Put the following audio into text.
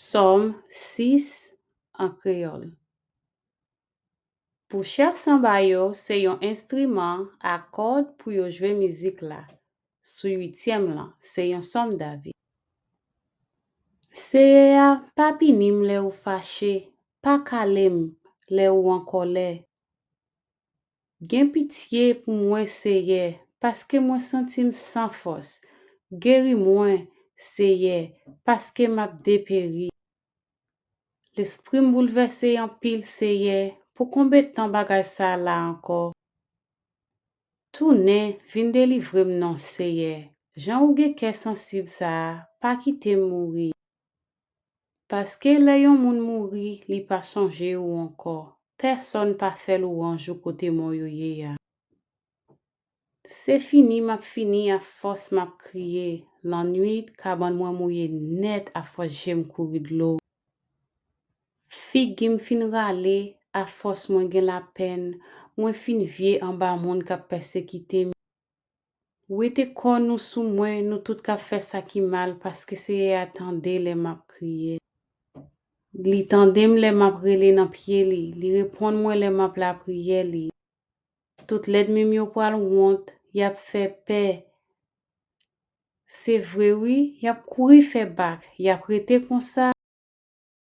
Somme 6 en créole. Pour chef samba yo, se yon instrument à corde pou yo jwe musique la. Sou 8e lan, se yon somme David. Seye ya, pa pinim le ou fache, pa kalem le ou an kolè. Gen pitié pou mwen seye, paske mwen sentim sans force. Geri mwen seye, paske map deperi. L'esprit m'bouleverse en pile seye, pour combien de temps bagay sa la encore? Tourne, vin délivrer non seye. Jan ou ge ke sensible sa, pa kite mouri. Paske le yon moun mouri, li pa sonje ou encore. Personne pa fait louange ou kote mon yo ye ya. C'est fini, map fini à force map kriye. L'ennui, kaban mwen mouye net à force jem kouri de l'eau. Fig gim fin rale, à force mwen gen la peine, mwen fin vie en bas moun ka persekite mi. Ou ete kon nou sou mwen, nou tout ka fè sa ki mal, paske seye attende le map kriye. Li tendem le map rele nan piye li repon mwen le map la priye li. Tout led mim yo pral wont, yap fè pe. C'est vrai oui, yap kouri fè bak, yap rete kon sa.